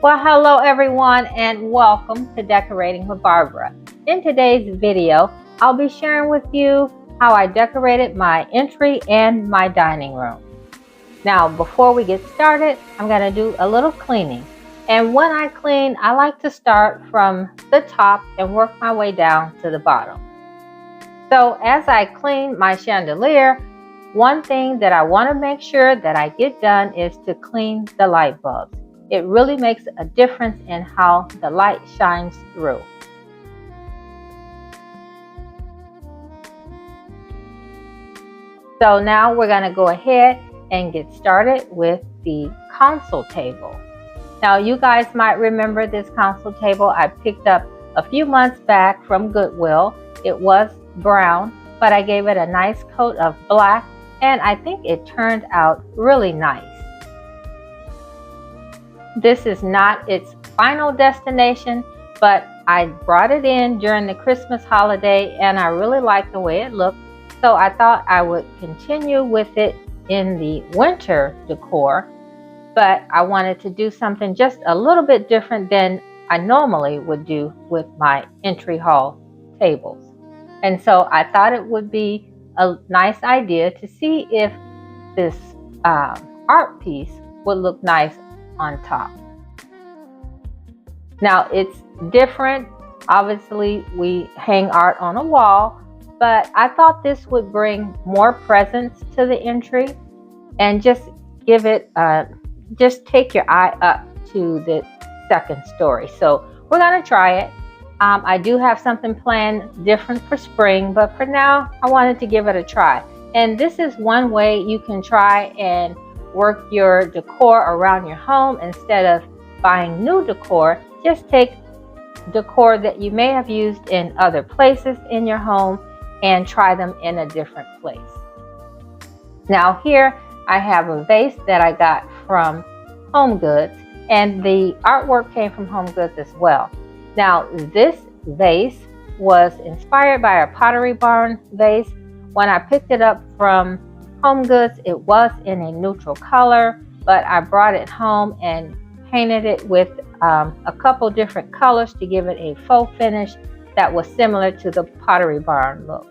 Well, hello everyone and welcome to Decorating with Barbara. In today's video, I'll be sharing with you how I decorated my entry and my dining room. Now, before we get started, I'm going to do a little cleaning. And when I clean, I like to start from the top and work my way down to the bottom. So as I clean my chandelier, one thing that I want to make sure that I get done is to clean the light bulbs. It really makes a difference in how the light shines through. So now we're going to go ahead and get started with the console table. Now you guys might remember this console table I picked up a few months back from Goodwill. It was brown, but I gave it a nice coat of black, and I think it turned out really nice. This is not its final destination, but I brought it in during the Christmas holiday and I really liked the way it looked. So I thought I would continue with it in the winter decor, but I wanted to do something just a little bit different than I normally would do with my entry hall tables. And so I thought it would be a nice idea to see if this art piece would look nice on top. Now it's different. Obviously we hang art on a wall, but I thought this would bring more presence to the entry and just give it, just take your eye up to the second story. So we're gonna try it. I do have something planned different for spring, but for now I wanted to give it a try. And this is one way you can try and work your decor around your home. Instead of buying new decor, just take decor that you may have used in other places in your home and try them in a different place. Now here I have a vase that I got from Home Goods, and the artwork came from Home Goods as well. Now this vase was inspired by a Pottery Barn vase. When I picked it up from Home Goods, it was in a neutral color, but I brought it home and painted it with a couple different colors to give it a faux finish that was similar to the Pottery Barn look.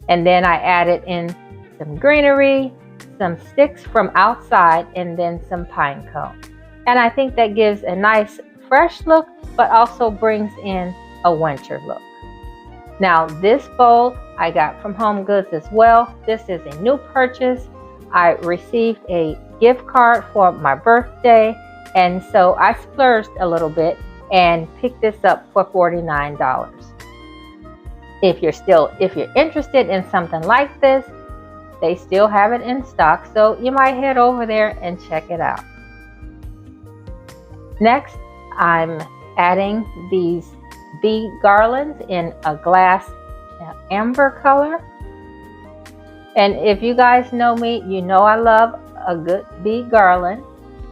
And then I added in some greenery, some sticks from outside, and then some pine cones. And I think that gives a nice fresh look, but also brings in a winter look. Now this bowl I got from Home Goods as well. This is a new purchase. I received a gift card for my birthday, and so I splurged a little bit and picked this up for $49. If you're interested in something like this, they still have it in stock, so you might head over there and check it out. Next, I'm adding these bead garlands in a glass amber color. And if you guys know me, you know I love a good bead garland.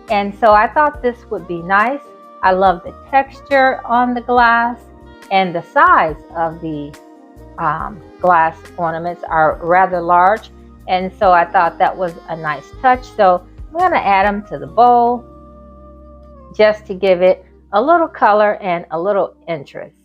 And so I thought this would be nice. I love the texture on the glass, and the size of the glass ornaments are rather large. And so I thought that was a nice touch. So I'm going to add them to the bowl just to give it a little color and a little interest.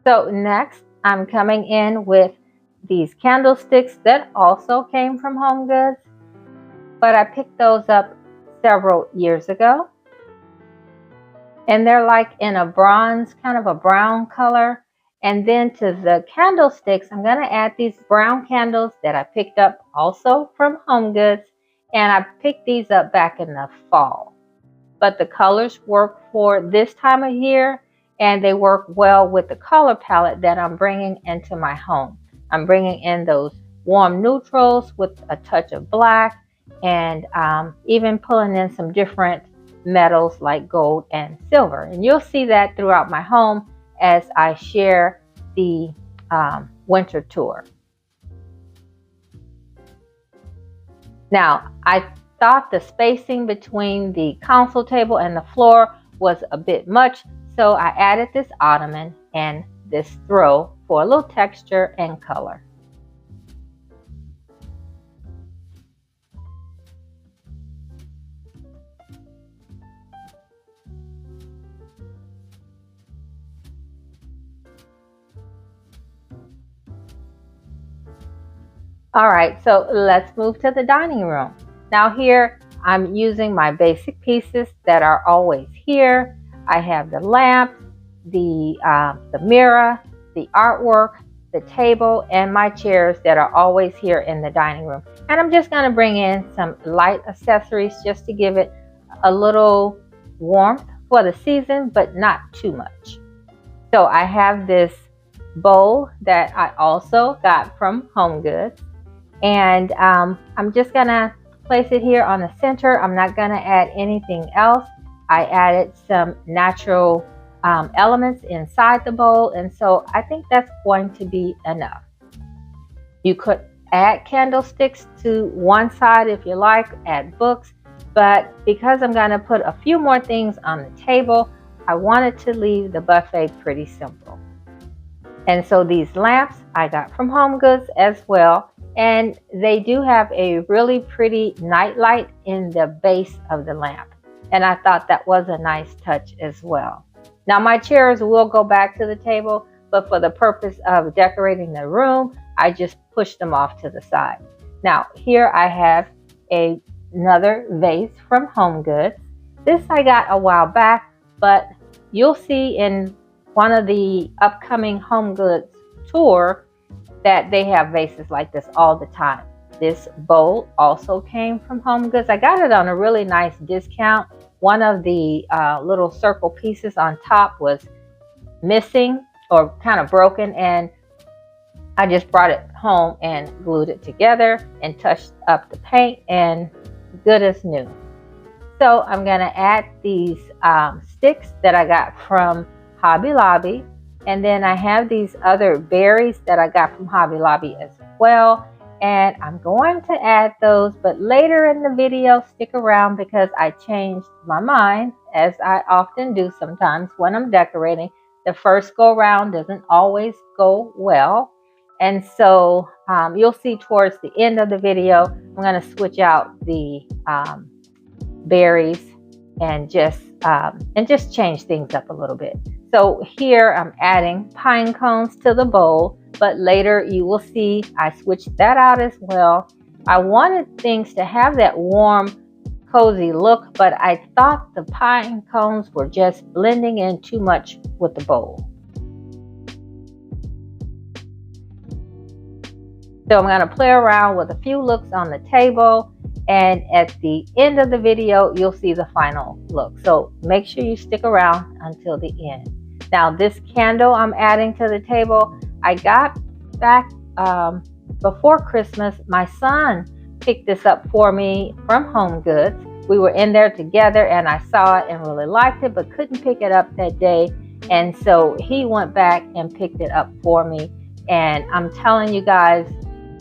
So next, I'm coming in with these candlesticks that also came from Home Goods, but I picked those up several years ago. And they're like in a bronze, kind of a brown color. And then to the candlesticks, I'm going to add these brown candles that I picked up also from Home Goods. And I picked these up back in the fall. But the colors work for this time of year, and they work well with the color palette that I'm bringing into my home. I'm bringing in those warm neutrals with a touch of black, and even pulling in some different metals like gold and silver. And you'll see that throughout my home as I share the winter tour. Now, I thought the spacing between the console table and the floor was a bit much, so I added this ottoman and this throw for a little texture and color. All right, so let's move to the dining room. Now here, I'm using my basic pieces that are always here. I have the lamp, the mirror, the artwork, the table, and my chairs that are always here in the dining room. And I'm just gonna bring in some light accessories just to give it a little warmth for the season, but not too much. So I have this bowl that I also got from HomeGoods. And I'm just gonna place it here on the center. I'm not gonna add anything else. I added some natural elements inside the bowl, and so I think that's going to be enough. You could add candlesticks to one side if you like, add books, but because I'm gonna put a few more things on the table, I wanted to leave the buffet pretty simple. And so these lamps I got from HomeGoods as well. And they do have a really pretty night light in the base of the lamp. And I thought that was a nice touch as well. Now my chairs will go back to the table, but for the purpose of decorating the room, I just pushed them off to the side. Now here I have another vase from HomeGoods. This I got a while back, but you'll see in one of the upcoming HomeGoods tour that they have vases like this all the time. This bowl also came from HomeGoods. I got it on a really nice discount. One of the little circle pieces on top was missing or kind of broken, and I just brought it home and glued it together and touched up the paint, and good as new. So I'm gonna add these sticks that I got from Hobby Lobby. And then I have these other berries that I got from Hobby Lobby as well. And I'm going to add those, but later in the video, stick around because I changed my mind, as I often do sometimes when I'm decorating. The first go around doesn't always go well. And so you'll see towards the end of the video, I'm going to switch out the berries and just change things up a little bit. So here I'm adding pine cones to the bowl, but later you will see I switched that out as well. I wanted things to have that warm, cozy look, but I thought the pine cones were just blending in too much with the bowl. So I'm going to play around with a few looks on the table, and at the end of the video, you'll see the final look. So make sure you stick around until the end. Now this candle I'm adding to the table, I got back before Christmas. My son picked this up for me from HomeGoods. We were in there together and I saw it and really liked it, but couldn't pick it up that day. And so he went back and picked it up for me. And I'm telling you guys,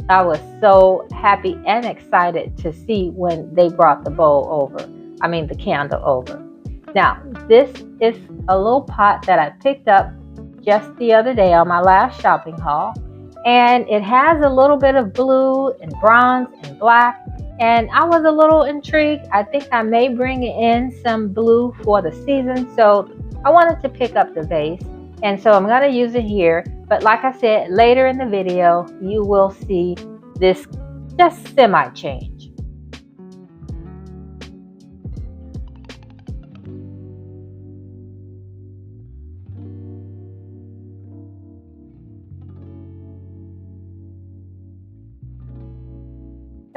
I was so happy and excited to see when they brought the the candle over. Now, this is a little pot that I picked up just the other day on my last shopping haul. And it has a little bit of blue and bronze and black. And I was a little intrigued. I think I may bring in some blue for the season. So I wanted to pick up the vase. And so I'm going to use it here. But like I said, later in the video, you will see this just semi-change.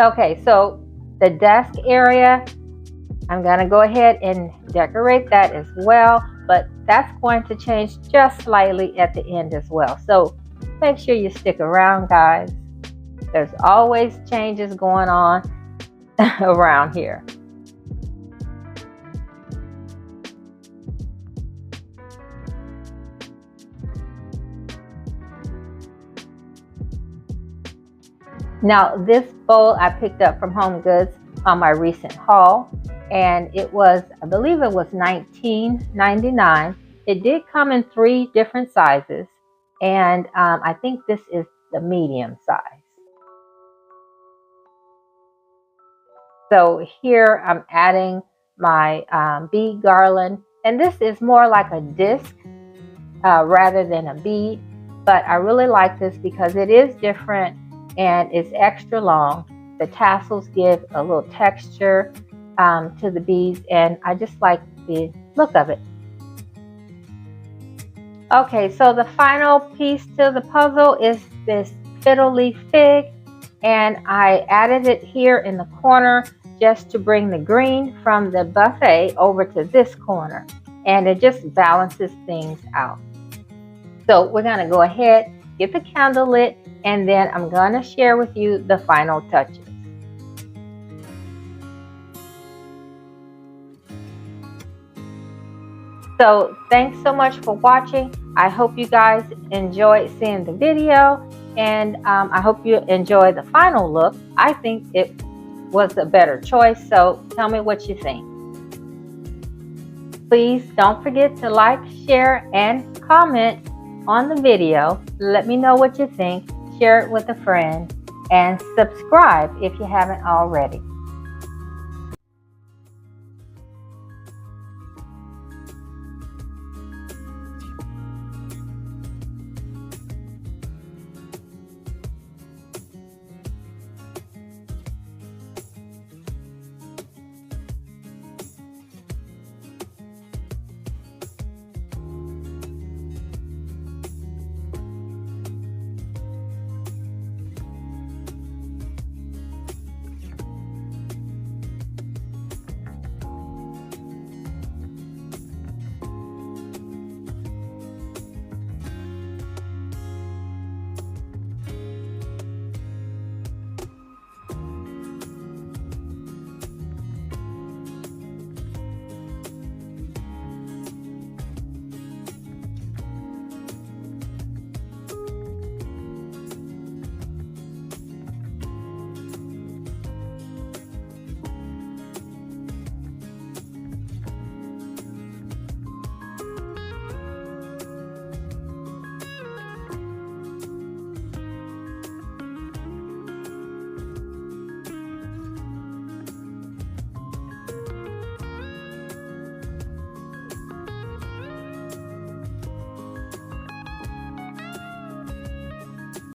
Okay, so the desk area, I'm going to go ahead and decorate that as well, but that's going to change just slightly at the end as well. So make sure you stick around, guys. There's always changes going on around here. Now this bowl I picked up from HomeGoods. on my recent haul, and it was, I believe it was $19.99. It did come in 3 different sizes, and I think this is the medium size. So here I'm adding my bead garland, and this is more like a disc rather than a bead, but I really like this because it is different and it's extra long. The tassels give a little texture to the beads, and I just like the look of it. Okay, so the final piece to the puzzle is this fiddle leaf fig, and I added it here in the corner just to bring the green from the buffet over to this corner, and it just balances things out. So we're going to go ahead, get the candle lit, and then I'm going to share with you the final touches. So thanks so much for watching. I hope you guys enjoyed seeing the video, and I hope you enjoy the final look. I think it was a better choice, so tell me what you think. Please don't forget to like, share, and comment on the video. Let me know what you think. Share it with a friend, and subscribe if you haven't already.